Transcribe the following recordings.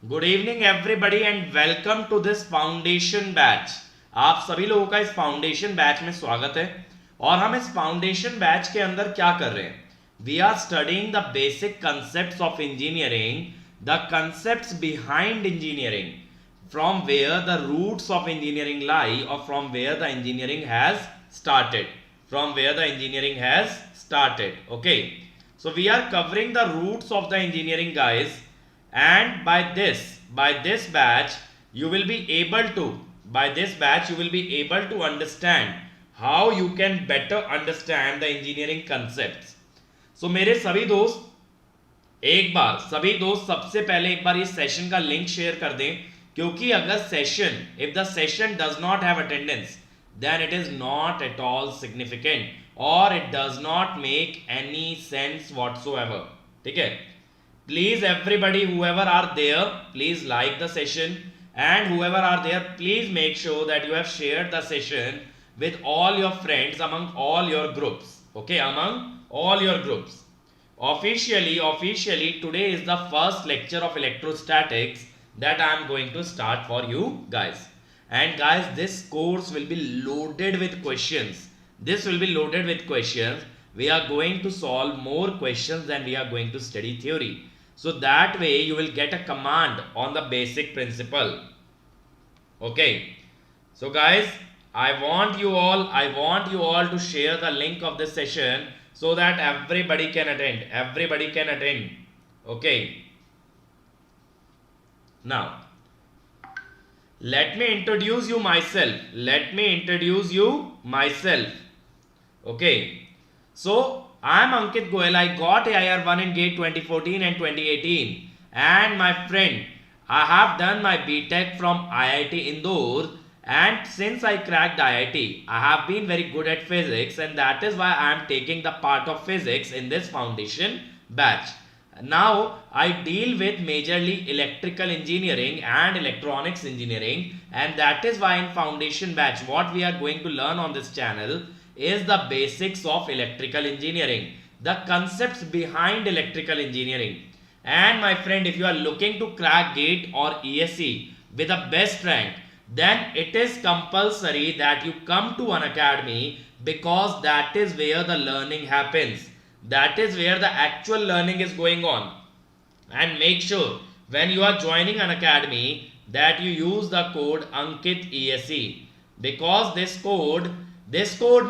Good evening everybody and welcome to this foundation batch. आप सभी लोगों का इस फाउंडेशन बैच में स्वागत है। और हम इस फाउंडेशन बैच के अंदर क्या कर रहे हैं? We are studying the basic concepts of engineering, the concepts behind engineering, from where the roots of engineering lie, or from where the engineering has started, okay. So we are covering the roots of the engineering, guys, and by this batch you will be able to understand how you can better understand the engineering concepts. So मेरे सभी दोस्त सबसे पहले एक बार इस session का link share कर दें, क्योंकि अगर if the session does not have attendance, then it is not at all significant और it does not make any sense whatsoever. ठीक है, please everybody, whoever are there, please like the session, and whoever are there, please make sure that you have shared the session with all your friends among all your groups, okay, among all your groups. Officially today is the first lecture of electrostatics that I am going to start for you guys. And guys, this course will be loaded with questions. We are going to solve more questions than we are going to study theory, so that way you will get a command on the basic principle. Okay, so guys, I want you all to share the link of this session so that everybody can attend. Okay, now let me introduce you myself. Okay, so I am Ankit Goel. I got AIR 1 in GATE 2014 and 2018, and my friend, I have done my BTech from IIT Indore, and since I cracked IIT, I have been very good at physics, and that is why I am taking the part of physics in this foundation batch. Now I deal with majorly electrical engineering and electronics engineering, and that is why in foundation batch what we are going to learn on this channel is the basics of electrical engineering, the concepts behind electrical engineering. And my friend, if you are looking to crack GATE or ESE with the best rank, then it is compulsory that you come to an academy, because that is where the learning happens. That is where the actual learning is going on. And make sure when you are joining an academy that you use the code Ankit ESE, because this code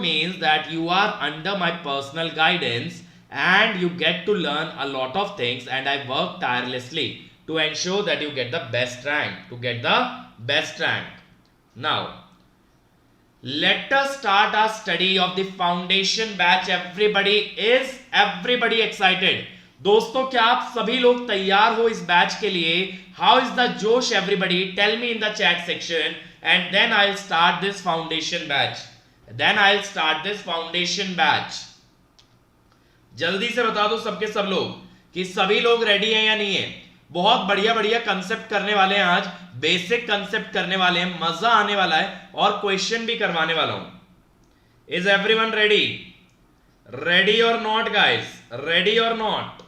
means that you are under my personal guidance and you get to learn a lot of things, and I work tirelessly to ensure that you get the best rank, Now, let us start our study of the foundation batch. Everybody excited? दोस्तों, क्या आप सभी लोग तैयार हो इस batch के लिए? How is the जोश everybody? Tell me in the chat section, and then I'll start this foundation batch. जल्दी से बता दो सबके सब लोग कि सभी लोग रेडी हैं या नहीं है। बहुत बढ़िया कंसेप्ट करने वाले हैं आज, बेसिक कंसेप्ट करने वाले हैं, मजा आने वाला है और क्वेश्चन भी करवाने वाला हूं। इज एवरीवन रेडी और नॉट गाइस? रेडी और not?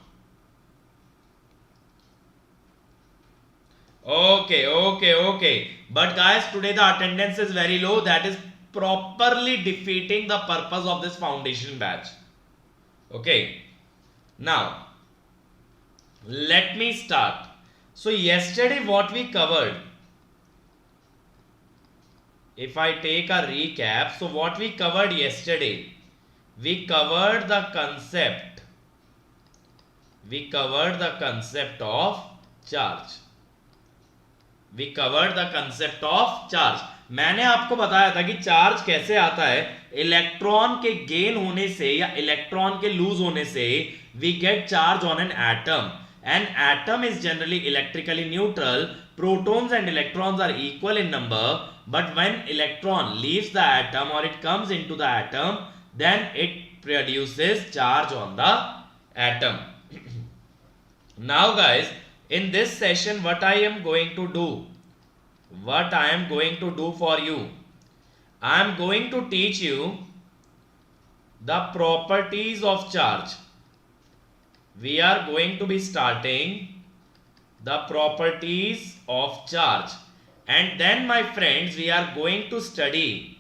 Okay. But guys, today the attendance is very low. That is properly defeating the purpose of this foundation batch. Okay, now let me start. So yesterday what we covered, if I take a recap, so what we covered yesterday, we covered the concept of charge. मैंने आपको बताया था कि charge कैसे आता है। Electron के gain होने से या इलेक्ट्रॉन के लूज होने से we get charge on an atom. An atom is generally electrically neutral. Protons and electrons are equal in number, but when electron leaves the atom or it comes into the atom, then it produces charge on the atom. Now guys, in this session what I am going to do for you, I am going to teach you the properties of charge. We are going to be starting the properties of charge, and then my friends we are going to study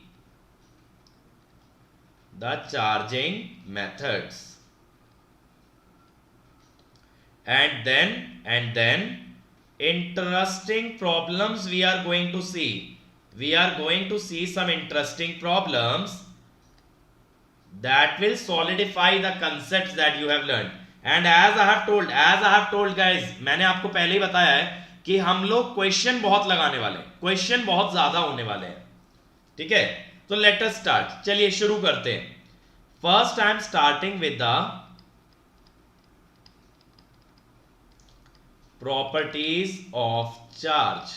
the charging methods, and then interesting problems we are going to see. We are going to see some interesting problems that will solidify the concepts that you have learned. And as I have told guys, मैंने आपको पहले ही बताया है कि हम लोग question बहुत लगाने वाले हैं, क्वेश्चन बहुत ज्यादा होने वाले हैं, ठीक है? तो लेट अस स्टार्ट, चलिए शुरू करते हैं. First I am starting with the properties of charge.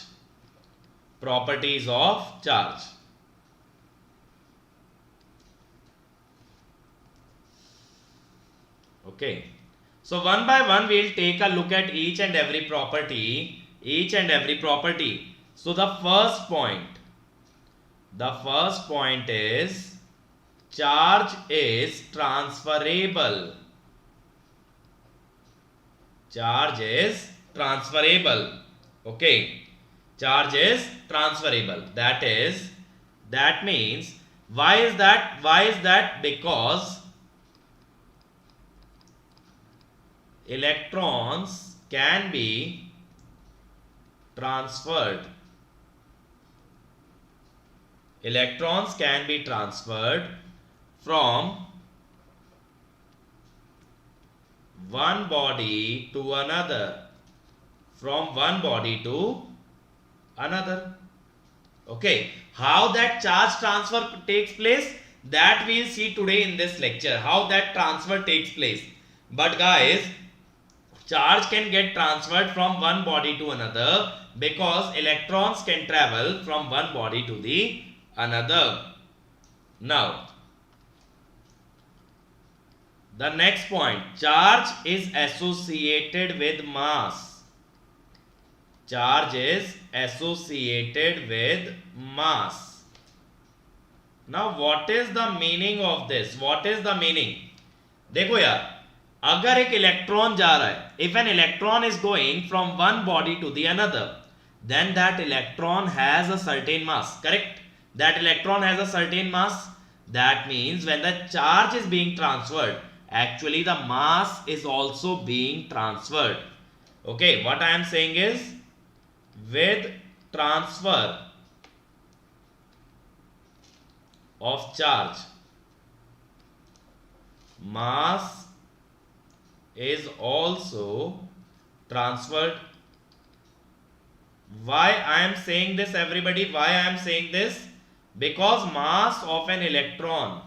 Properties of charge. Okay, so one by one we will take a look at each and every property, so the first point is charge is transferable. Charge is transferable. Okay, charge is transferable. That means, why is that? Because electrons can be transferred. Electrons can be transferred from one body to another, Okay, how that charge transfer takes place, that we'll see today in this lecture, how that transfer takes place. But guys, charge can get transferred from one body to another because electrons can travel from one body to the another. Now, the next point, charge is associated with mass. Charge is associated with mass. Now, what is the meaning of this? What is the meaning? देखो यार, अगर एक electron जा रहा है, if an electron is going from one body to the another, then that electron has a certain mass, correct? That electron has a certain mass. That means when the charge is being transferred, actually the mass is also being transferred. Okay, what I am saying is, with transfer of charge, mass is also transferred. Why I am saying this, everybody? Why I am saying this? Because mass of an electron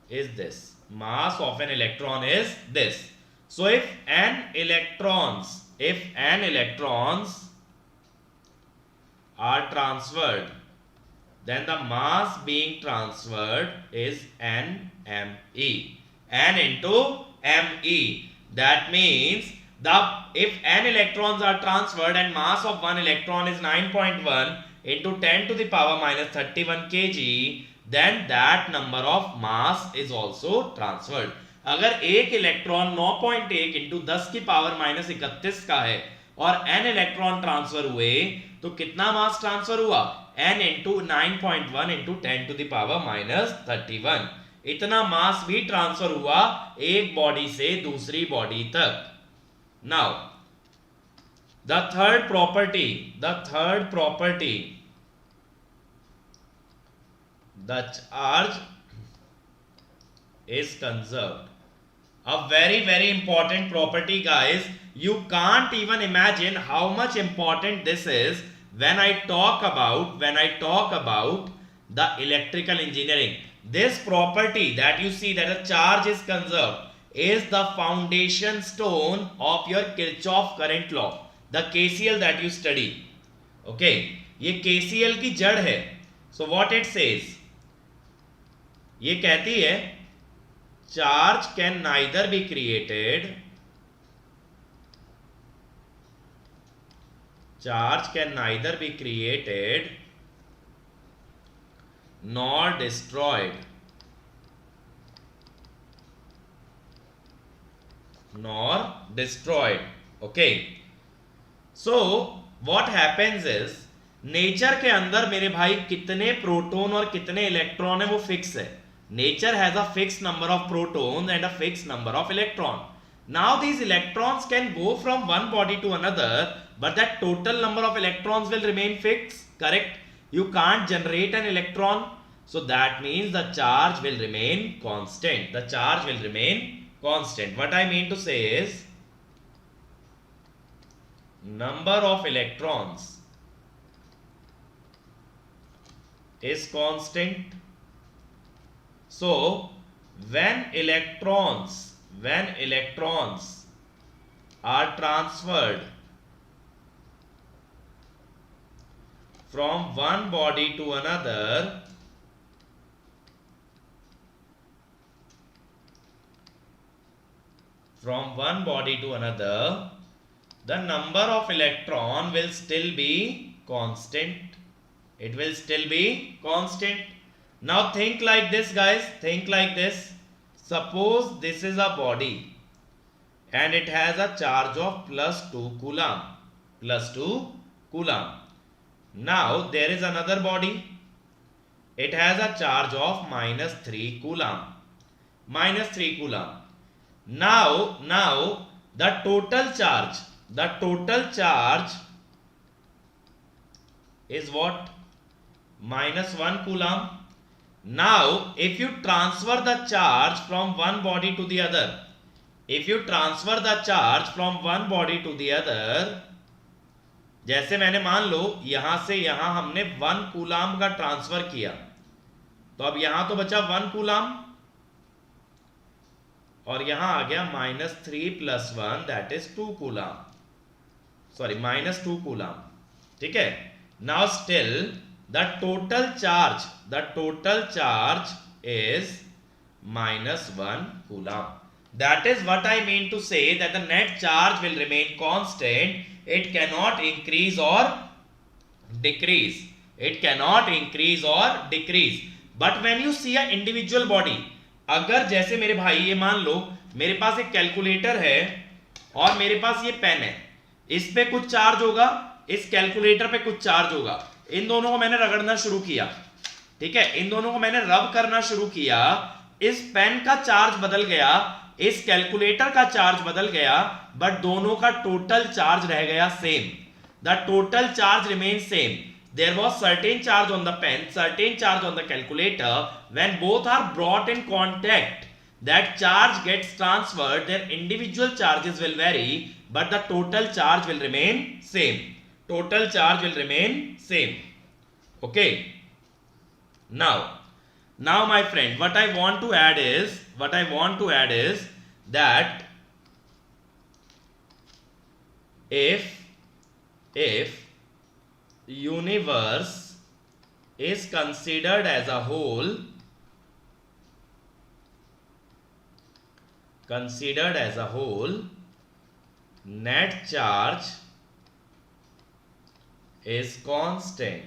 is this. Mass of an electron is this. So if n electrons are transferred, then the mass being transferred is nme. N into me. That means if n electrons are transferred and mass of one electron is 9.1 into 10 to the power minus 31 kg, then that number of mass is also transferred. अगर एक electron 9.1 into 10 की power minus 31 का है और n electron transfer हुए, तो कितना mass transfer हुआ? n into 9.1 into 10 to the power minus 31. इतना मास भी ट्रांसफर हुआ एक बॉडी से दूसरी बॉडी तक. Now the third property, the charge is conserved. A very important property, guys. You can't even imagine how much important this is when I talk about the electrical engineering. This property that you see, that a charge is conserved, is the foundation stone of your Kirchhoff current law, the KCL that you study. Okay, ये KCL की जड़ है. So what it says, ये कहती है charge can neither be created nor destroyed. nor destroyed. Okay, so what happens is nature के अंदर मेरे भाई कितने प्रोटॉन और कितने इलेक्ट्रॉन है वो फिक्स है. Nature has a fix number of proton and a fix number of electron. Now these electrons can go from one body to another, but that total number of electrons will remain fixed. Correct? You can't generate an electron, so that means the charge will remain constant. The charge will remain constant. What I mean to say is number of electrons is constant. So when electrons are transferred from one body to another, the number of electron will still be constant. It will still be constant. Now think like this, guys. Think like this. Suppose this is a body and it has a charge of +2 coulomb. +2 coulomb. Now there is another body. It has a charge of -3 coulomb. -3 coulomb. Now the total charge is what? -1 coulomb. Now if you transfer the charge from one body to the other, जैसे मैंने मान लो यहां से यहां हमने 1 coulomb का transfer किया, तो अब यहां तो बचा 1 कूलाम और यहां आ गया -3 + 1 that is 2 coulomb. Sorry, -2 coulomb. ठीक है. Now still the total charge is -1 coulomb. That is what I mean to say that the net charge will remain constant. It cannot increase or decrease. But when you see an individual body, अगर जैसे मेरे भाई ये मान लो मेरे पास एक calculator है और मेरे पास ये पेन है, इस पे कुछ चार्ज होगा, इस कैलकुलेटर पे कुछ चार्ज होगा. इन दोनों को मैंने रगड़ना शुरू किया. ठीक है, इन दोनों को मैंने रब करना शुरू किया. इस पेन का चार्ज बदल गया, इस कैलकुलेटर का चार्ज बदल गया, बट दोनों का टोटल चार्ज रह गया same. The total charge remain same. There was certain charge on the pen, certain charge on the calculator. When both are brought in contact, that charge gets transferred. Their individual charges will vary, but the total charge will remain same. Okay. Now my friend, what I want to add is that if universe is considered as a whole, net charge is constant.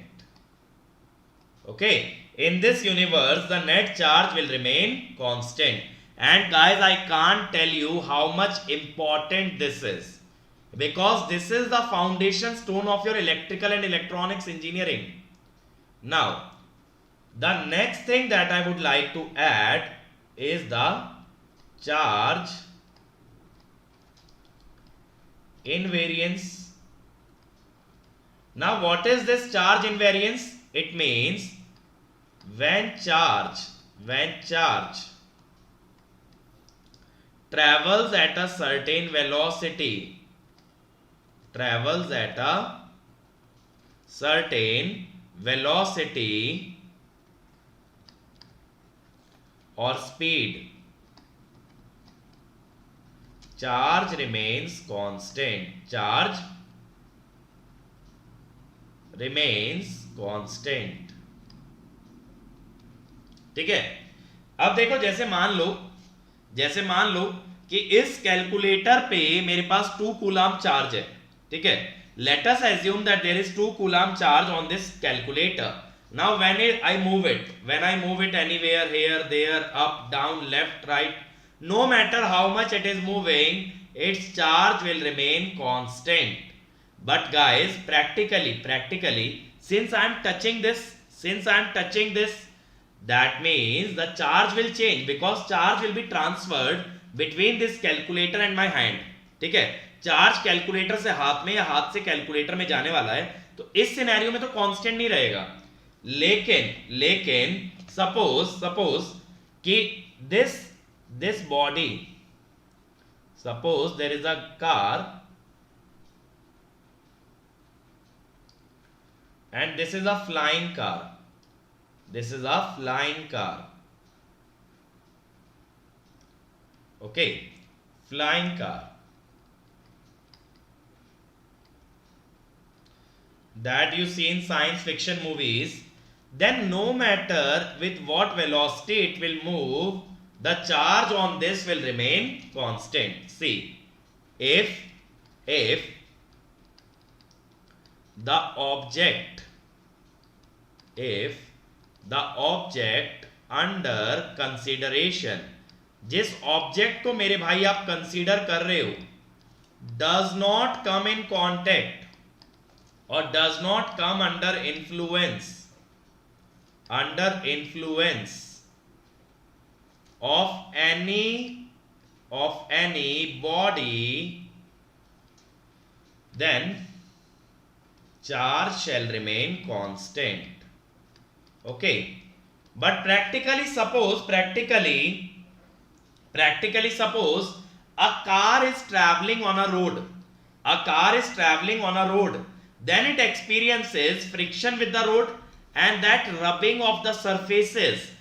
Okay, in this universe the net charge will remain constant. And guys, I can't tell you how much important this is, because this is the foundation stone of your electrical and electronics engineering. Now the next thing that I would like to add is the charge invariance. Now what is this charge invariance? It means when charge travels at a certain velocity, or speed, charge remains constant. ठीक है. अब देखो, जैसे मान लो कि इस calculator पे मेरे पास 2 कूलाम चार्ज है. ठीक है. Let us assume that there is 2 coulomb charge on this calculator. Now when I move it anywhere, here, there, up, down, left, right, no matter how much it is moving, its charge will remain constant. But guys, practically, since I am touching this, that means the charge will change, because charge will be transferred between this calculator and my hand. ठीक है, charge calculator से हाथ में या हाथ से calculator में जाने वाला है, तो इस सिनेरियो में तो कांस्टेंट नहीं रहेगा. लेकिन सपोज कि this body, suppose there is a car and this is a flying car. Okay, flying car that you see in science fiction movies. Then no matter with what velocity it will move, the charge on this will remain constant. See, if the object under consideration, जिस object को मेरे भाई आप consider कर रहे हो, does not come in contact or does not come under influence of any body, then charge shall remain constant. Okay, but practically suppose a car is traveling on a road, then it experiences friction with the road, and that rubbing of the surfaces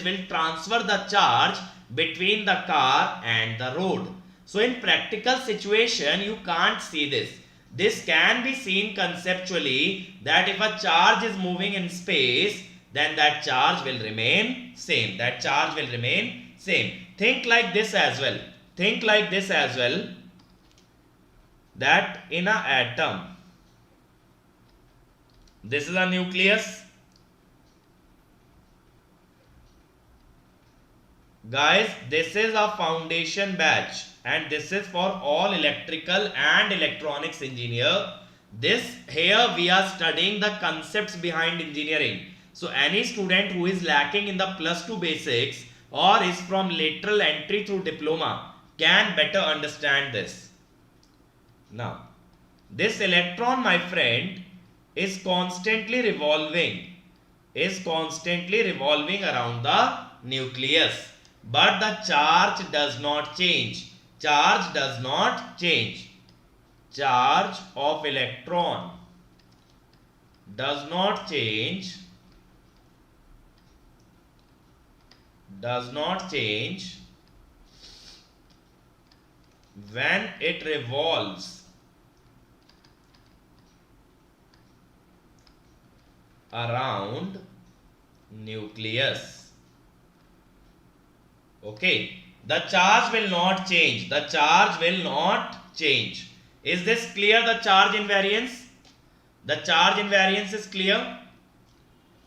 will transfer the charge between the car and the road. So in practical situation you can't see this. This can be seen conceptually, that if a charge is moving in space, then that charge will remain same. Think like this as well. That in an atom, this is a nucleus. Guys, this is a foundation batch, and this is for all electrical and electronics engineer. This here we are studying the concepts behind engineering. So any student who is lacking in the +2 basics or is from lateral entry through diploma can better understand this. Now, this electron, my friend, is constantly revolving around the nucleus, but the charge does not change. Charge of electron does not change when it revolves around nucleus. Okay, the charge will not change. Is this clear? The charge invariance is clear.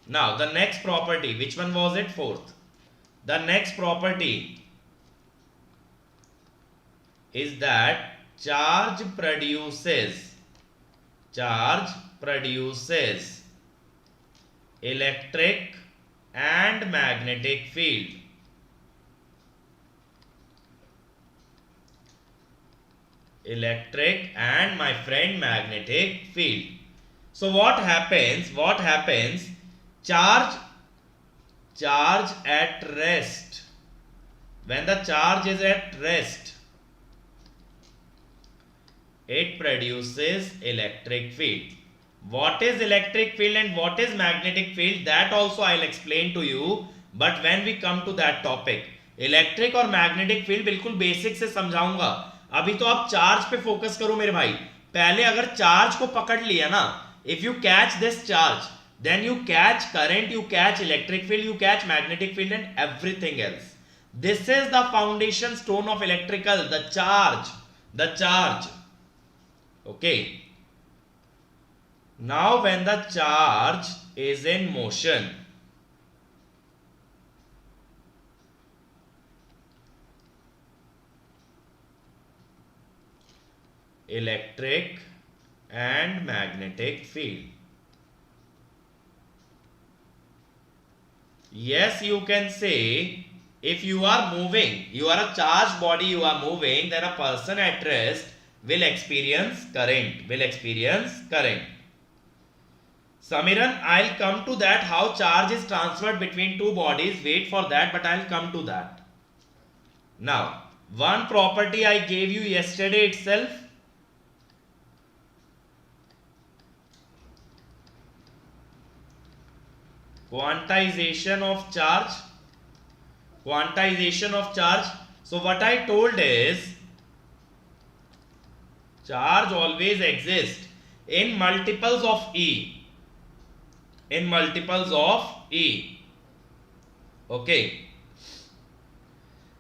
Now the next property, which one was it? Fourth. The next property is that charge produces electric and magnetic field. My friend, magnetic field. So what happens? Charge at rest. When the charge is at rest, it produces electric field. What is electric field and what is magnetic field, that also I'll explain to you, but when we come to that topic. Electric और magnetic field बिल्कुल basic से समझाऊंगा. अभी तो आप charge पे focus करो मेरे भाई. पहले अगर चार्ज को पकड़ लिया ना, if you catch this charge, then you catch current, you catch electric field, you catch magnetic field and everything else. This is the foundation stone of electrical, the charge. Okay. Now when the charge is in motion, electric and magnetic field. Yes, you can say, if you are moving, you are a charged body, you are moving, then a person at rest will experience current, Samiran, I'll come to that, how charge is transferred between two bodies. Wait for that, but I'll come to that. Now, one property I gave you yesterday itself. Quantization of charge. So what I told is, charge always exists in multiples of E. Okay.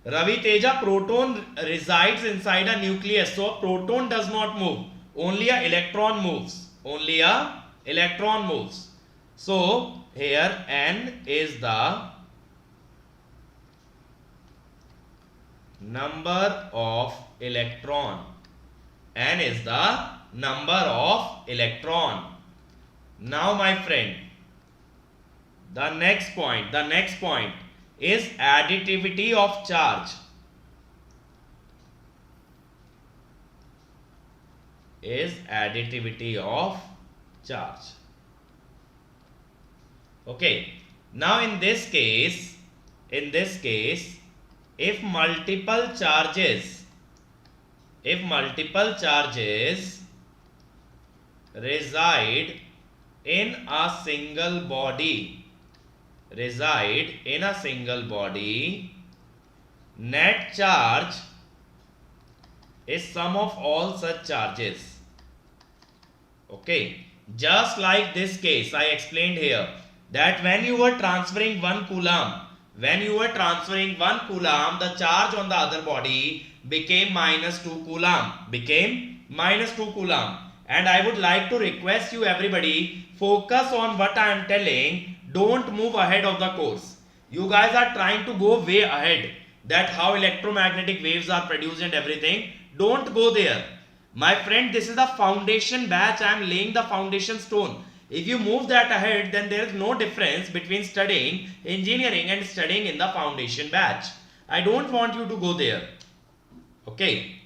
Ravi Teja, proton resides inside a nucleus. So a proton does not move. Only an electron moves. So here N is the number of electron. Now my friend, the next point is additivity of charge. Okay. Now in this case, if multiple charges reside in a single body, net charge is sum of all such charges. Okay, just like this case I explained here, that when you were transferring 1 coulomb, the charge on the other body became -2 coulomb, and I would like to request you everybody, focus on what I am telling, don't move ahead of the course. You guys are trying to go way ahead, that how electromagnetic waves are produced and everything. Don't go there. My friend, this is the foundation batch. I am laying the foundation stone. If you move that ahead, then there is no difference between studying engineering and studying in the foundation batch. I don't want you to go there. Okay.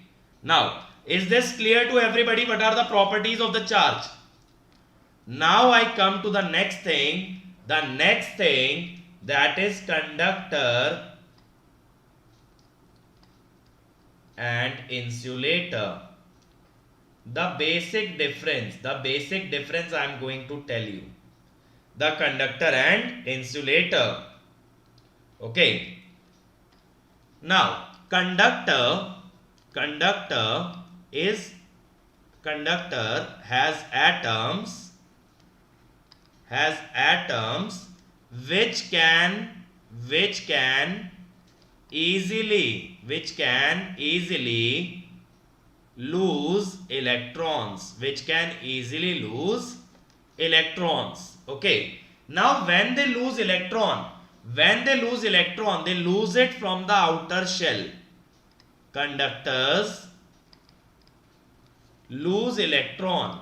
Now, is this clear to everybody? What are the properties of the charge? Now I come to the next thing. That is conductor and insulator. The basic difference I am going to tell you. The conductor and insulator. Okay. Now, conductor has atoms which can easily lose electrons. Okay. Now when they lose electron, they lose it from the outer shell. Conductors lose electron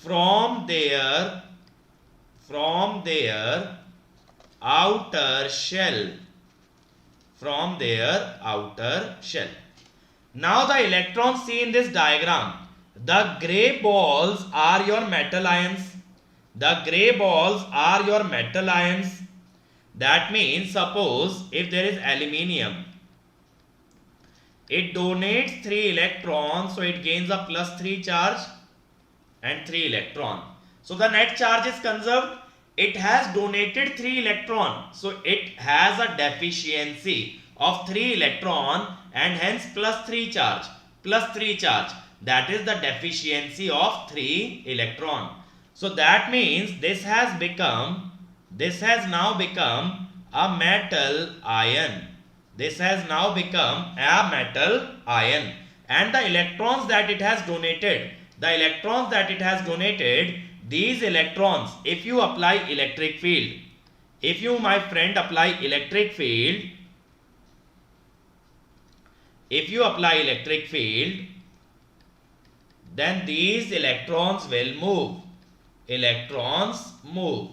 from their outer shell. Now the electrons, see in this diagram, the grey balls are your metal ions. That means, suppose if there is aluminium, it donates 3 electrons, so it gains a +3 charge and 3 electron. So the net charge is conserved. It has donated 3 electron, so it has a deficiency of 3 electron and hence +3 charge. That is the deficiency of 3 electron. So that means this has now become a metal ion. And the electrons that it has donated, these electrons, if you apply electric field, my friend apply electric field, then these electrons will move. Electrons move.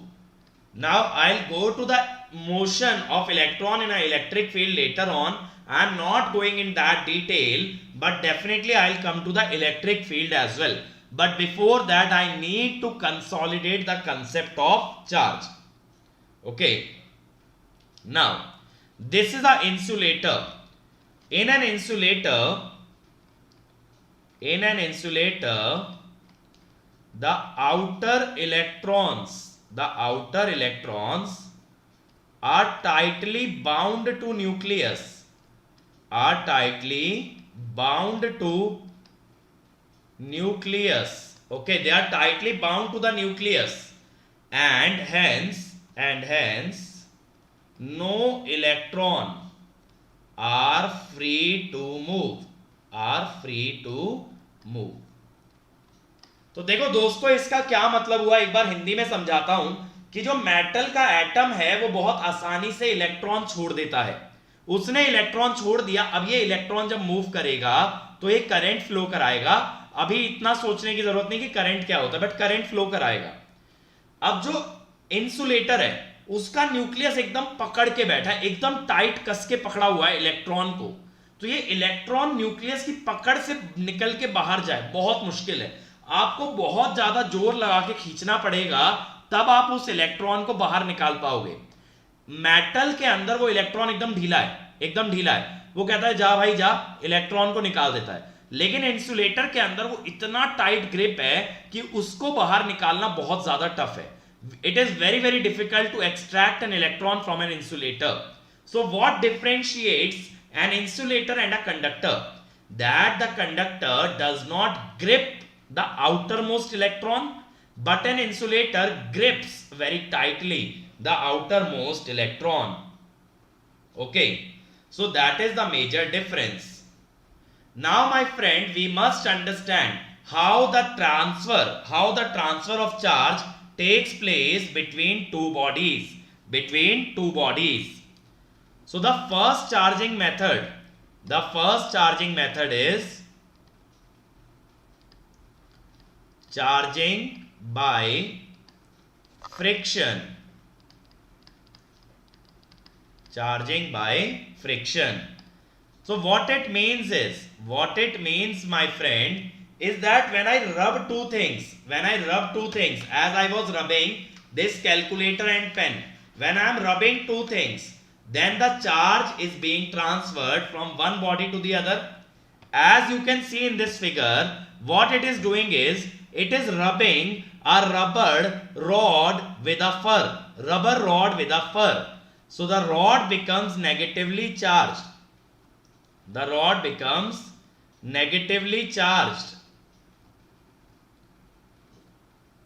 Now I'll go to the motion of electron in an electric field later on. I am not going in that detail, but definitely I'll come to the electric field as well. But before that, I need to consolidate the concept of charge. Okay. Now, this is an insulator. In an insulator, the outer electrons are tightly bound to nucleus. Okay, they are tightly bound to the nucleus, and hence no electron are free to move. तो देखो दोस्तों, इसका क्या मतलब हुआ, एक बार हिंदी में समझाता हूं कि जो मेटल का एटम है वो बहुत आसानी से इलेक्ट्रॉन छोड़ देता है. उसने इलेक्ट्रॉन छोड़ दिया. अब ये इलेक्ट्रॉन जब मूव करेगा तो एक करंट फ्लो कराएगा. अभी इतना सोचने की जरूरत नहीं कि करंट क्या होता है, बट करंट फ्लो कराएगा. अब जो इंसुलेटर है उसका न्यूक्लियस एकदम पकड़ के बैठा है, एकदम टाइट कस के पकड़ा हुआ है इलेक्ट्रॉन को. तो ये इलेक्ट्रॉन न्यूक्लियस की पकड़ से निकल के बाहर जाए बहुत मुश्किल है. आपको बहुत ज्यादा जोर लगा के खींचना पड़ेगा, तब आप उस इलेक्ट्रॉन को बाहर निकाल पाओगे. मेटल के अंदर वो इलेक्ट्रॉन एकदम ढीला है, वो कहता है जा भाई जा, इलेक्ट्रॉन को निकाल देता है. लेकिन इंसुलेटर के अंदर वो इतना टाइट ग्रिप है कि उसको बाहर निकालना बहुत ज्यादा टफ है. It is very difficult to extract an electron from an insulator. So what differentiates an insulator and a conductor? That the conductor does not grip the outermost electron, but an insulator grips very tightly the outermost electron. Okay, so that is the major difference. Now my friend, we must understand how the transfer of charge takes place between two bodies. So the first charging method is charging by friction. So what it means, my friend, is that when I rub two things, as I was rubbing this calculator and pen, when I am rubbing two things, then the charge is being transferred from one body to the other. As you can see in this figure, what it is doing is, it is rubbing a rubber rod with a fur. So the rod becomes negatively charged.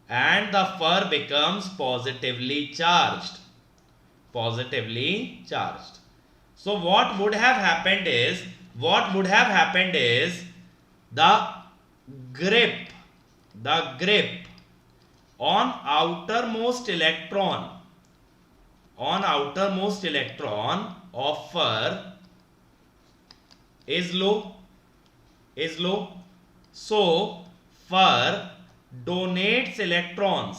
And the fur becomes positively charged. So what would have happened is the grip on outermost electron of fur is low. So fur donates electron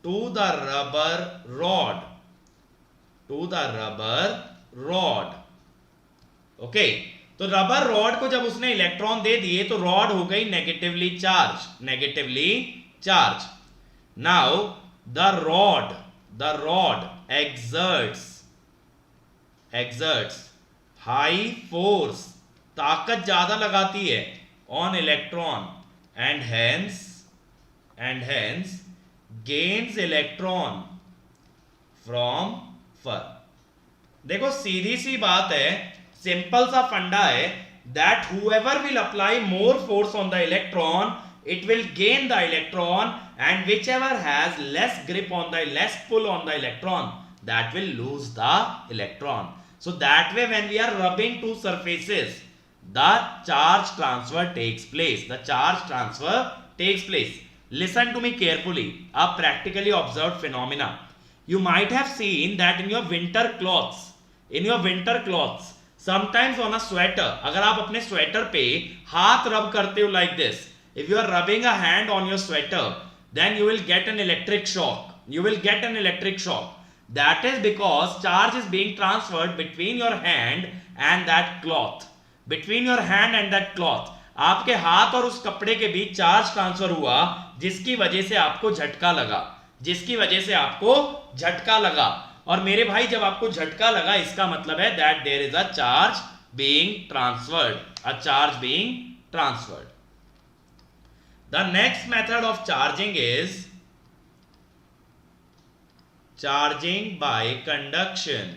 to the rubber rod. Okay, तो rubber rod को जब उसने electron दे दिए तो rod हो गई negatively charge. Now the rod exerts high force, ताकत ज्यादा लगाती है on electron, and hence gains electron from fur. देखो सीधी सी बात है, सिंपल सा फंडा है, that whoever will apply more force on the electron, it will gain the electron, and whichever has less grip on the less pull on the electron, that will lose the electron. So that way when we are rubbing two surfaces, the charge transfer takes place. Listen to me carefully. A practically observed phenomena. You might have seen that in your winter clothes, sometimes on a sweater, अगर आप अपने sweater पे हाथ रब करते हो like this, if you are rubbing a hand on your sweater, then you will get an electric shock. You will get an electric shock. That is because charge is being transferred between your hand and that cloth. Between your hand and that cloth. आपके हाथ और उस कपड़े के बीच charge transfer हुआ, जिसकी वजह से आपको झटका लगा, जिसकी वजह से आपको झटका लगा। और मेरे भाई जब आपको झटका लगा, इसका मतलब है that there is a charge being transferred, a charge being transferred. The next method of charging is charging by conduction.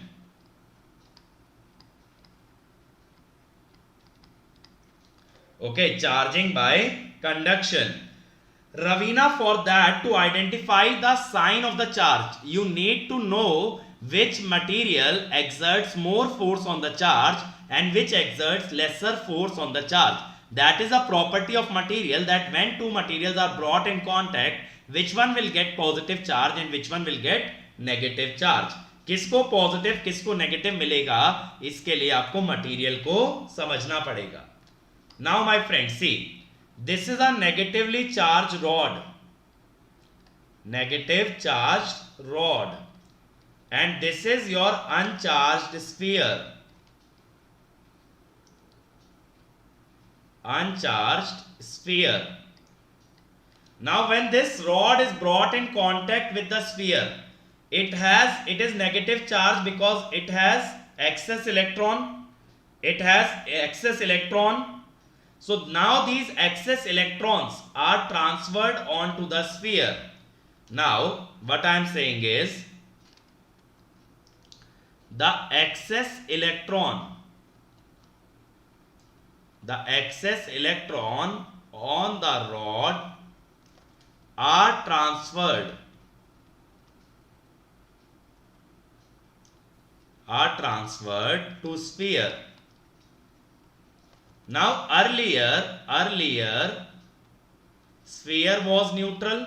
Okay, charging by conduction. Ravina, for that, to identify the sign of the charge, you need to know which material exerts more force on the charge and which exerts lesser force on the charge. That is a property of material, that when two materials are brought in contact, which one will get positive charge and which one will get negative charge. किसको positive किसको negative मिलेगा, इसके लिए आपको material को समझना पड़ेगा। Now my friend see, this is a negatively charged rod, negative charged rod, and this is your uncharged sphere, uncharged sphere. Now when this rod is brought in contact with the sphere, it is negative charge because it has excess electron, it has excess electron. So now these excess electrons are transferred onto the sphere. Now what I am saying is, the excess electron on the rod are transferred to sphere. Now earlier sphere was neutral,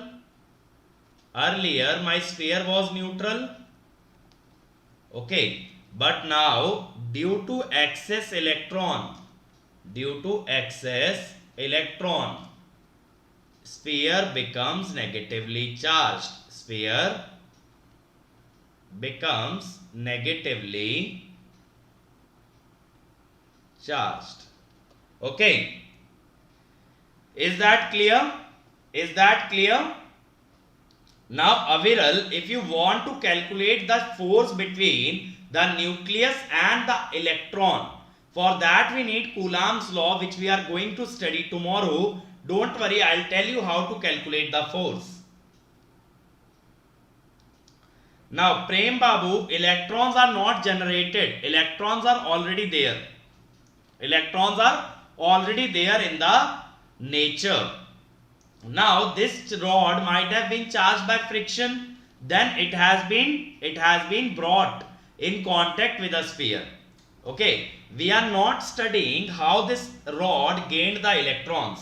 earlier my sphere was neutral, okay, but now due to excess electron, sphere becomes negatively charged, sphere becomes negatively charged. Okay, is that clear? Is that clear? Now Aviral, if you want to calculate the force between the nucleus and the electron, for that we need Coulomb's law, which we are going to study tomorrow. Don't worry, I'll tell you how to calculate the force. Now Prem Babu, electrons are not generated, electrons are already there. Electrons are already there in the nature. Now this rod might have been charged by friction, then it has been brought in contact with a sphere. Okay, we are not studying how this rod gained the electrons,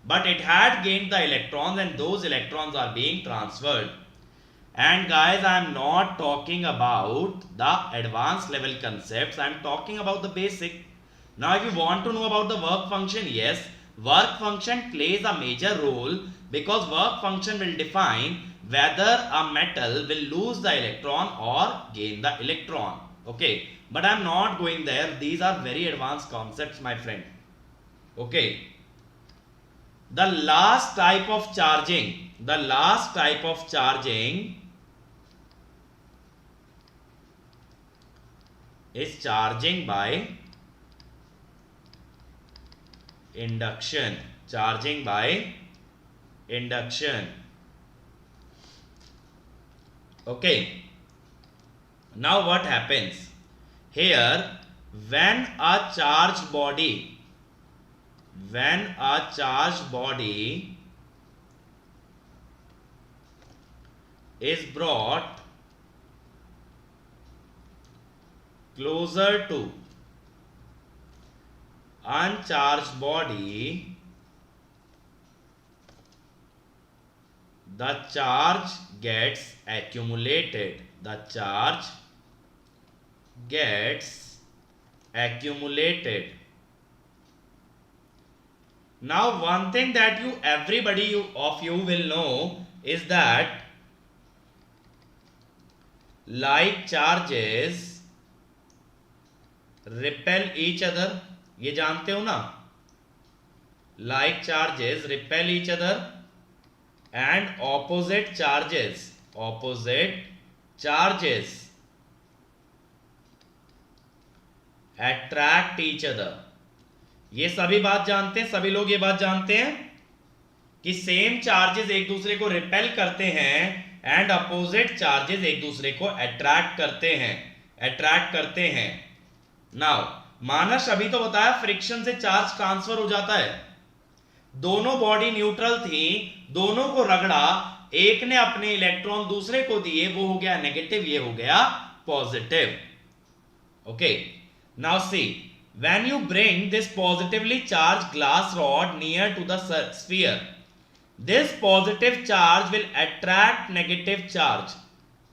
but it had gained the electrons and those electrons are being transferred. And guys, I am not talking about the advanced level concepts, I am talking about the basic. Now if you want to know about the work function, yes, work function plays a major role, because work function will define whether a metal will lose the electron or gain the electron. Okay, but I am not going there, these are very advanced concepts, my friend. Okay, the last type of charging is charging by induction. Okay, now what happens here, when a charged body is brought closer to uncharged body, the charge gets accumulated. gets accumulated. Now one thing that everybody of you will know is that like charges repel each other. ये जानते हो ना, like charges repel each other and opposite charges attract each other. ये सभी बात जानते हैं, सभी लोग ये बात जानते हैं कि सेम चार्जेस एक दूसरे को रिपेल करते हैं एंड अपोजिट चार्जेस एक दूसरे को अट्रैक्ट करते हैं। नाउ मानस अभी तो बताया फ्रिक्शन से चार्ज ट्रांसफर हो जाता है। दोनों बॉडी न्यूट्रल थी, दोनों को रगड़ा, एक ने अपने इलेक्ट्रॉन दूसरे को दिए, वो हो गया नेगेटिव, ये हो गया positive. Okay, now see, when you bring this positively charged glass rod near to the sphere, this positive charge will attract negative charge.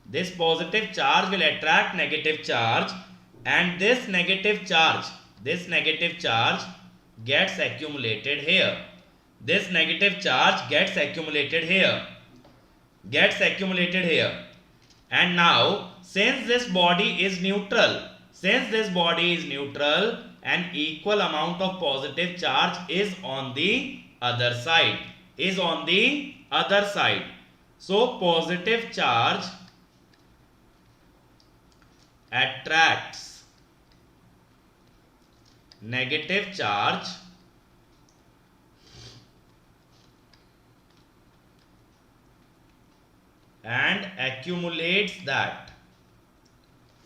This positive charge will attract negative charge, and this negative charge gets accumulated here. This negative charge gets accumulated here. And now, since this body is neutral, an equal amount of positive charge is on the other side. So positive charge attracts negative charge and accumulates that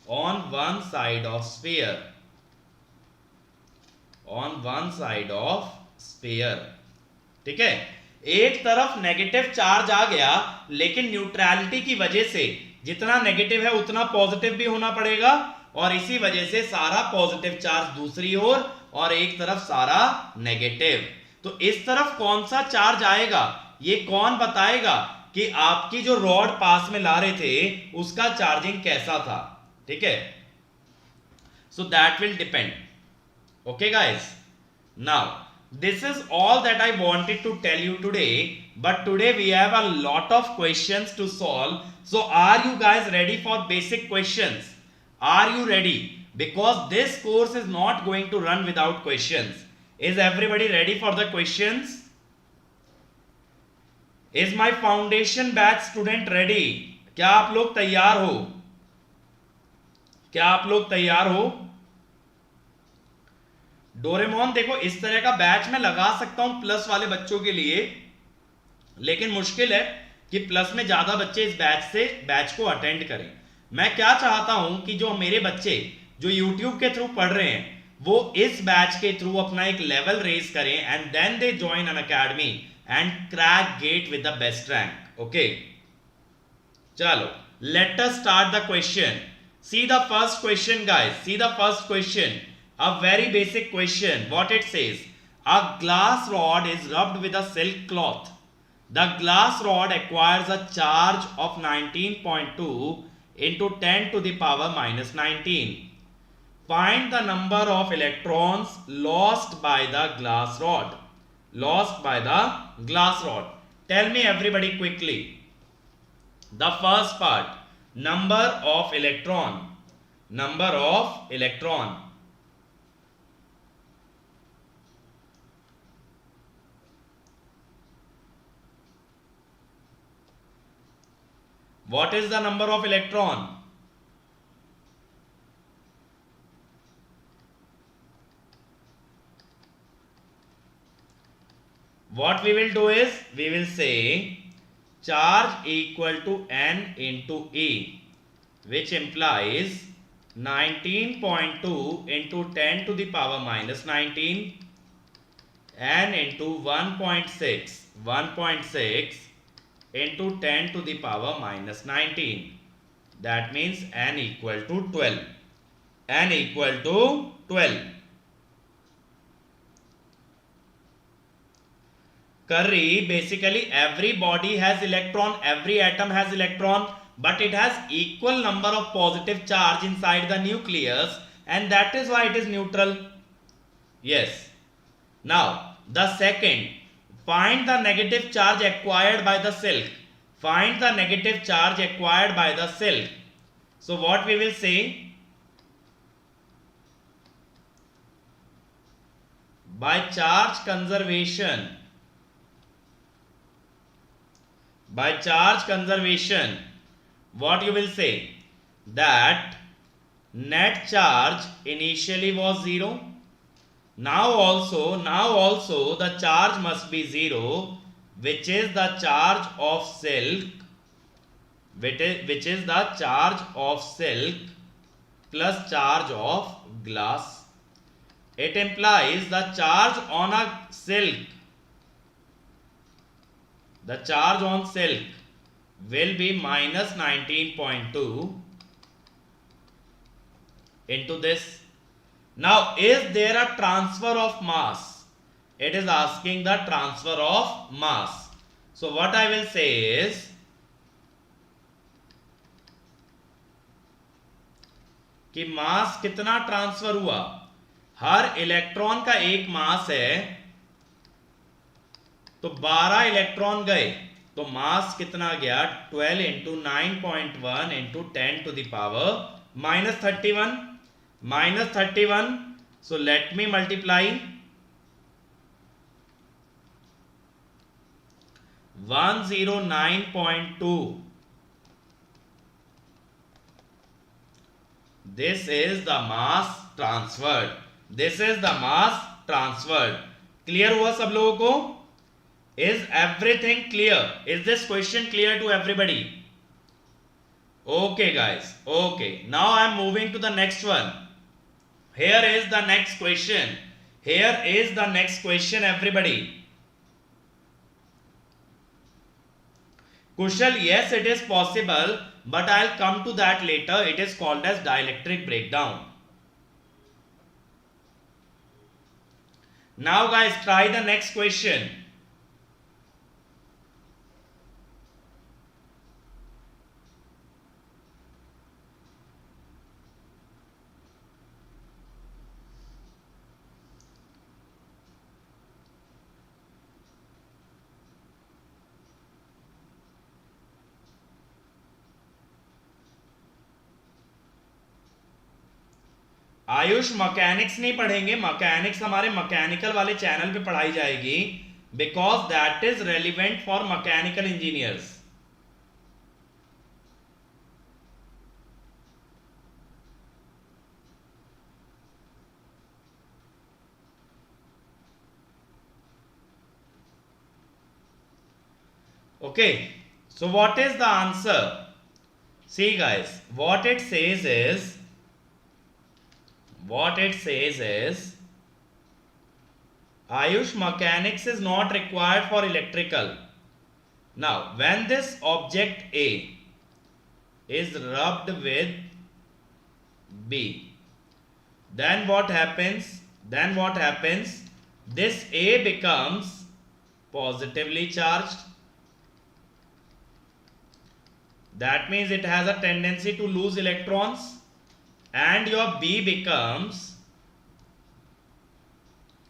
on one side of sphere. ठीक है, एक तरफ negative charge आ गया, लेकिन neutrality की वजह से जितना नेगेटिव है उतना पॉजिटिव भी होना पड़ेगा, और इसी वजह से सारा पॉजिटिव चार्ज दूसरी ओर और एक तरफ सारा नेगेटिव। तो इस तरफ कौन सा चार्ज आएगा ये कौन बताएगा कि आपकी जो रॉड पास में ला रहे थे उसका चार्जिंग कैसा था। ठीक है, so that will depend. Okay guys, now this is all that I wanted to tell you today, but today we have a lot of questions to solve. So are you guys ready for basic questions? Are you ready? Because this course is not going to run without questions. Is everybody ready for the questions? Is my foundation batch student ready? क्या आप लोग तैयार हो? Doraemon देखो, इस तरह का batch मैं लगा सकता हूं प्लस वाले बच्चों के लिए, लेकिन मुश्किल है कि प्लस में ज्यादा बच्चे इस बैच को अटेंड करें। मैं क्या चाहता हूं कि जो मेरे बच्चे जो YouTube के थ्रू पढ़ रहे हैं वो इस बैच के थ्रू अपना एक लेवल रेज करें and then they join an academy and crack GATE with the best rank. Okay, चलो let us start the question. See the first question guys, a very basic question. What it says: a glass rod is rubbed with a silk cloth. The glass rod acquires a charge of 19.2 into 10 to the power minus 19. Find the number of electrons lost by the glass rod. Tell me everybody quickly. The first part, number of electron. What is the number of electron? What we will do is, we will say charge equal to n into E, which implies 19.2 into 10 to the power minus 19, n into 1.6 into 10 to the power minus 19. That means n equal to 12. Curry, basically every body has electron, every atom has electron, but it has equal number of positive charge inside the nucleus, and that is why it is neutral. Yes. Now the second, find the negative charge acquired by the silk. Find the negative charge acquired by the silk. So what we will say, by charge conservation, what you will say, that net charge initially was 0. Now also the charge must be 0, which is the charge of silk, which is the charge of silk plus charge of glass. It implies the charge on a silk, the charge on silk will be minus 19.2 into this. Now, is there a transfer of mass? It is asking the transfer of mass. So what I will say is, कि मास कितना transfer हुआ, हर electron का एक मास है, तो 12 electron गए, तो मास कितना गया, 12 into 9.1 into 10 to the power minus 31. So let me multiply 109.2. This is the mass transferred. This is the mass transferred. Clear हुआ सब लोगों को? Is everything clear? Is this question clear to everybody? Okay guys, okay. Now I am moving to the next one. Here is the next question. Here is the next question, everybody. Kushal, yes, it is possible, but I'll come to that later. It is called as dielectric breakdown. Now guys, try the next question. Ayush mechanics नहीं पढ़ेंगे, mechanics हमारे mechanical वाले channel पे पढ़ाई जाएगी, because that is relevant for mechanical engineers. Okay, so what is the answer? See guys, what it says is Ayush, mechanics is not required for electrical. Now when this object A is rubbed with B, then what happens? This A becomes positively charged. That means it has a tendency to lose electrons, and your B becomes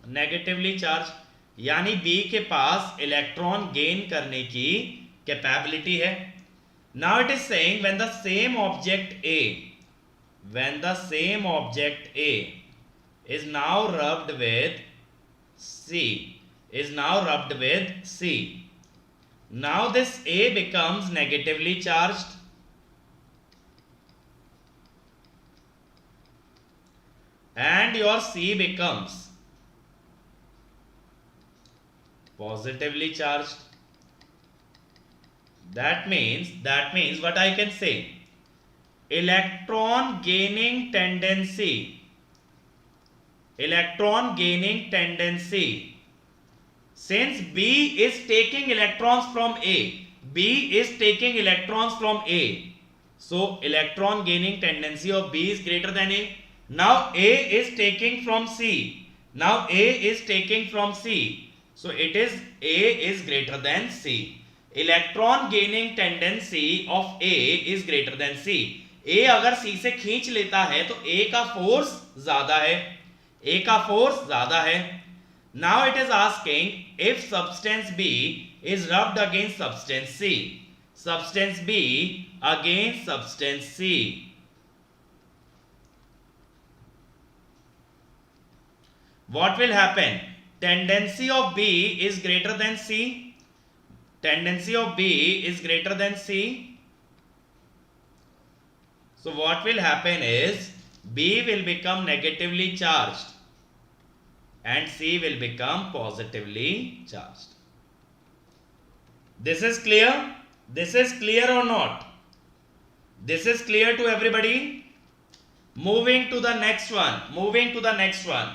negatively charged. यानी B के पास electron gain करने की capability है. Now it is saying when the same object A is now rubbed with C, now this A becomes negatively charged, and your C becomes positively charged. That means what I can say, electron gaining tendency, since B is taking electrons from A, so electron gaining tendency of B is greater than A. Now A is taking from C, so it is A is greater than C. Electron gaining tendency of A is greater than C. A अगर C से खींच लेता है तो ए का force ज्यादा है, ए का फोर्स ज्यादा है। Now it is asking if substance B is rubbed against substance C, substance B against substance C, what will happen? Tendency of B is greater than C, tendency of B is greater than C. So what will happen is B will become negatively charged and C will become positively charged. This is clear? This is clear or not? This is clear to everybody? Moving to the next one, moving to the next one.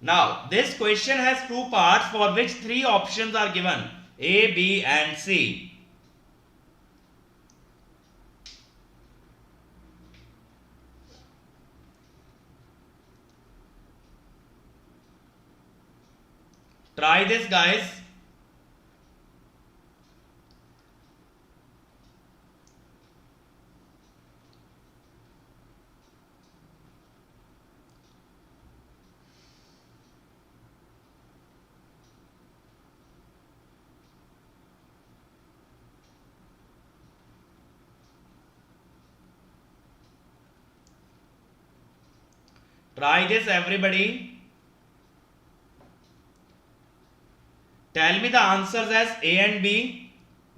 Now this question has two parts for which three options are given, A, B and C. Try this, guys. Try this, everybody. Tell me the answers as A and B,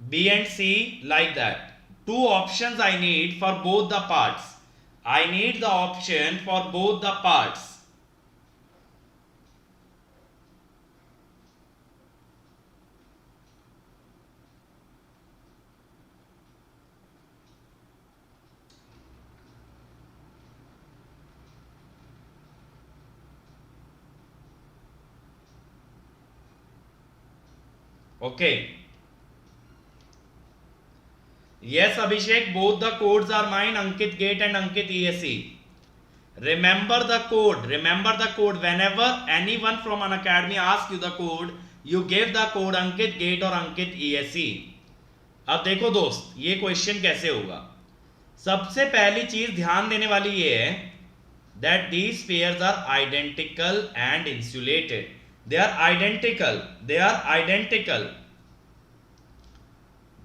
B and C, like that. Two options I need for both the parts. I need the option for both the parts. Okay. Yes, Abhishek, both the codes are mine, Ankit Gate and Ankit ESE. Remember the code, remember the code. Whenever anyone from an academy asks you the code, you give the code Ankit Gate or Ankit ESE. अब देखो दोस्त, ये question कैसे होगा। सबसे पहली चीज ध्यान देने वाली ये है that these pairs are identical and insulated. They are identical, they are identical.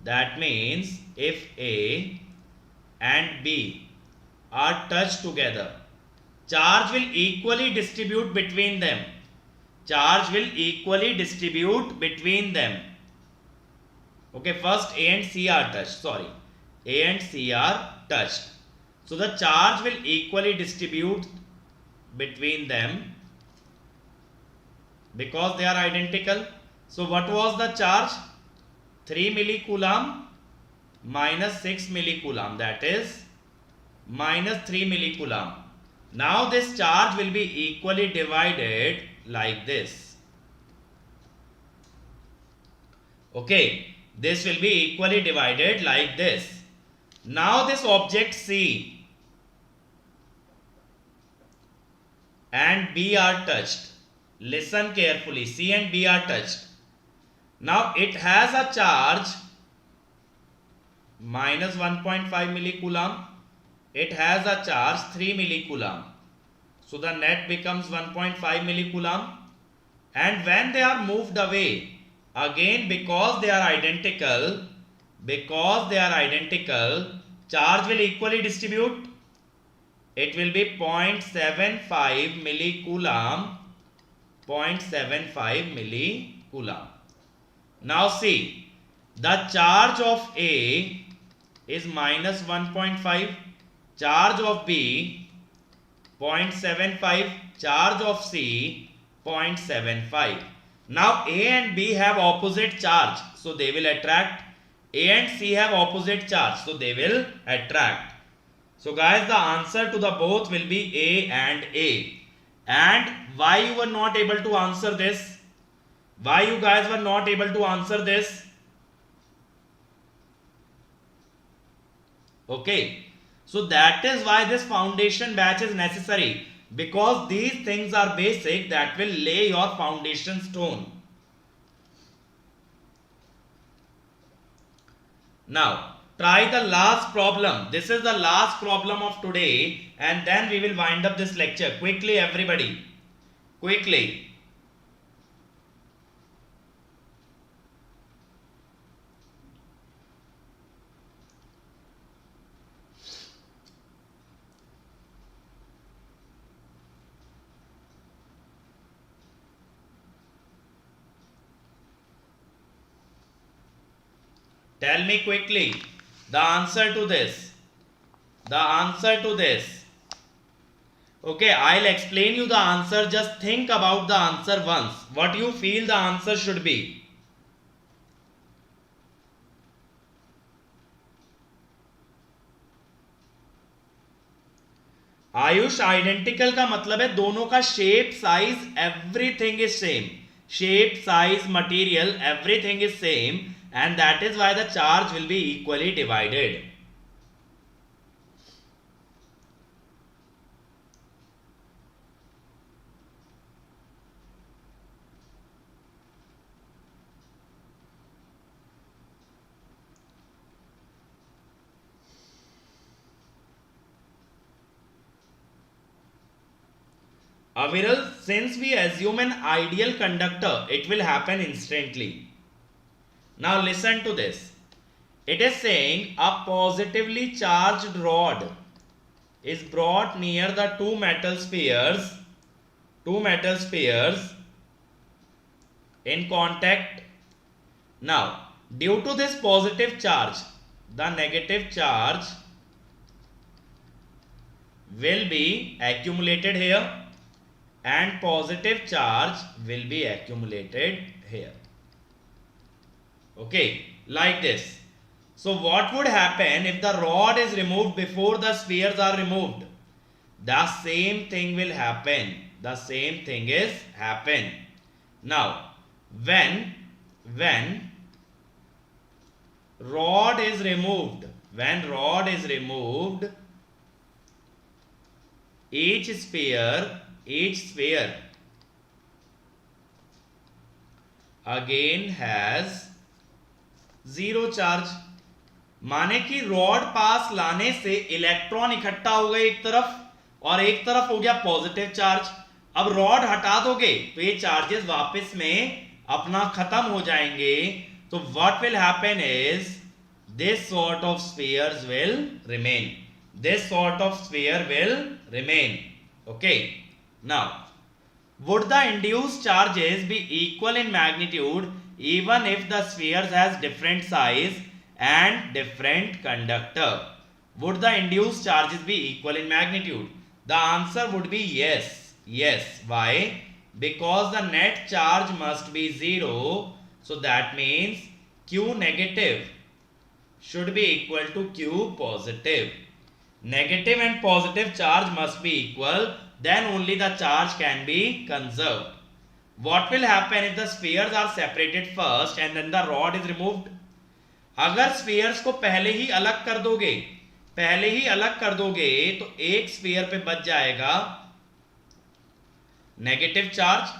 That means if A and B are touched together, charge will equally distribute between them. Charge will equally distribute between them. Okay, first A and C are touched. Sorry, A and C are touched. So the charge will equally distribute between them because they are identical. So what was the charge? 3 millicoulomb minus 6 millicoulomb, that is minus 3 millicoulomb. Now this charge will be equally divided like this. Okay, this will be equally divided like this. Now this object C and B are touched. Listen carefully, C and B are touched. Now it has a charge minus 1.5 millicoulomb. It has a charge 3 millicoulomb. So the net becomes 1.5 millicoulomb. And when they are moved away, again because they are identical, charge will equally distribute. It will be 0.75 millicoulomb, 0.75 millicoulomb. Now see, the charge of A is minus 1.5, charge of B 0.75, charge of C 0.75. Now A and B have opposite charge, so they will attract. A and C have opposite charge, so they will attract. So guys, the answer to the both will be A and A. And why you were not able to answer this? Why you guys were not able to answer this? Okay, so that is why this foundation batch is necessary, because these things are basic that will lay your foundation stone. Now, try the last problem. This is the last problem of today, and then we will wind up this lecture. Quickly, everybody. Quickly. Tell me quickly the answer to this. The answer to this. Okay, I'll explain you the answer. Just think about the answer once. What you feel the answer should be. Ayush, identical का मतलब है दोनों का shape size everything is same. Shape size material everything is same, and that is why the charge will be equally divided. Aviral, since we assume an ideal conductor, it will happen instantly. Now listen to this. It is saying a positively charged rod is brought near the two metal spheres in contact. Now, due to this positive charge, the negative charge will be accumulated here and positive charge will be accumulated here. Okay, like this. So what would happen if the rod is removed before the spheres are removed? The same thing will happen. The same thing is happen. Now, when rod is removed, each sphere again has zero charge. माने कि rod पास लाने से electron इकट्ठा हो गए एक तरफ और एक तरफ हो गया पॉजिटिव चार्ज. अब रॉड हटा दोगे तो ये चार्जेस वापस में अपना खत्म हो जाएंगे. तो what will happen is this sort of spheres will remain. Okay, now would the induced charges be equal in magnitude even if the spheres has different size and different conductor? Would the induced charges be equal in magnitude? The answer would be yes. Why? Because the net charge must be 0. So that means Q negative should be equal to Q positive. Negative and positive charge must be equal. Then only the charge can be conserved. What will happen if the spheres are separated first and then the rod is removed? अगर spheres को पहले ही अलग कर दोगे तो एक sphere पे बच जाएगा नेगेटिव चार्ज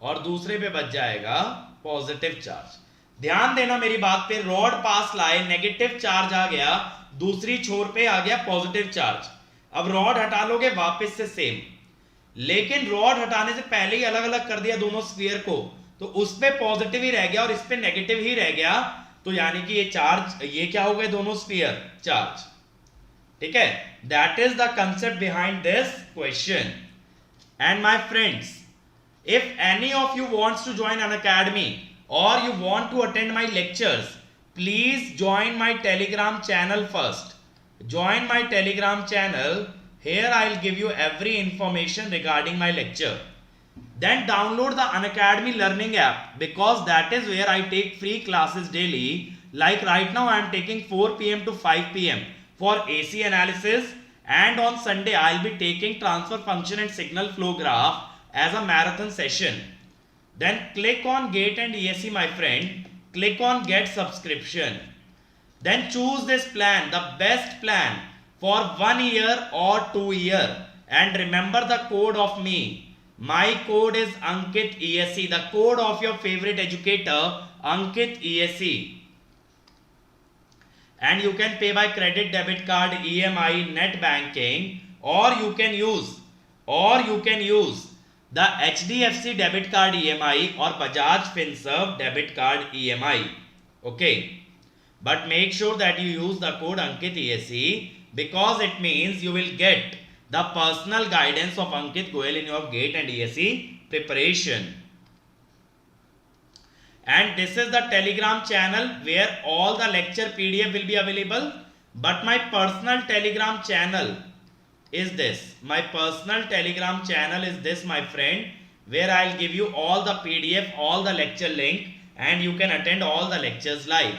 और दूसरे पे बच जाएगा पॉजिटिव चार्ज. ध्यान देना मेरी बात पे. रॉड पास लाए, नेगेटिव चार्ज आ गया, दूसरी छोर पे आ गया पॉजिटिव चार्ज. अब रॉड हटा लोगे वापस से सेम, लेकिन रॉड हटाने से पहले ही अलग अलग कर दिया दोनों स्फीयर को, तो उस पे पॉजिटिव ही रह गया और इस पे नेगेटिव ही रह गया. तो यानी कि ये चार्ज, ये क्या हो गए दोनों स्फीयर चार्ज. ठीक है, that is the concept behind this question. And my friends, if any of you wants to join an academy or you want to attend my lectures, please join my Telegram channel first. Join my Telegram channel. Here I will give you every information regarding my lecture. Then download the Unacademy learning app, because that is where I take free classes daily. Like right now I am taking 4 p.m. to 5 p.m. for AC analysis, and on Sunday I will be taking transfer function and signal flow graph as a marathon session. Then click on GATE and ESE, my friend. Click on get subscription. Then choose this plan, the best plan for 1 year or 2 year. And remember the code of me. My code is Ankit ESE. The code of your favorite educator, Ankit ESE. and you can pay by credit, debit card, EMI, net banking, or you can use the HDFC debit card EMI or Bajaj Finserv debit card EMI. Okay, but make sure that you use the code Ankit ESE, because it means you will get the personal guidance of Ankit Goel in your GATE and ESE preparation. And this is the Telegram channel where all the lecture PDF will be available. But my personal Telegram channel is this. My personal Telegram channel is this, my friend, where I'll give you all the PDF, all the lecture link, and you can attend all the lectures live.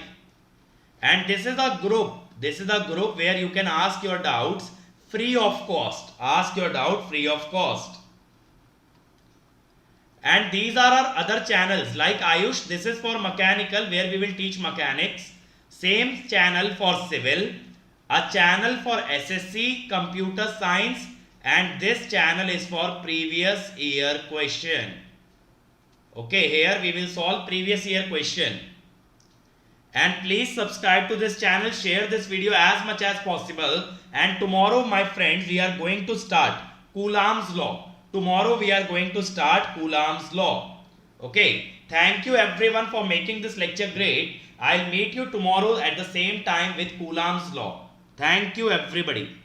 And this is a group. This is a group where you can ask your doubts free of cost. Ask your doubt free of cost. And these are our other channels like Ayush. This is for mechanical, where we will teach mechanics. Same channel for civil. A channel for SSC computer science, and this channel is for previous year question. Okay, here we will solve previous year question. And please subscribe to this channel, share this video as much as possible. And tomorrow, my friends, we are going to start Coulomb's law. Tomorrow we are going to start Coulomb's law. Okay, thank you everyone for making this lecture great. I'll meet you tomorrow at the same time with Coulomb's law. Thank you everybody.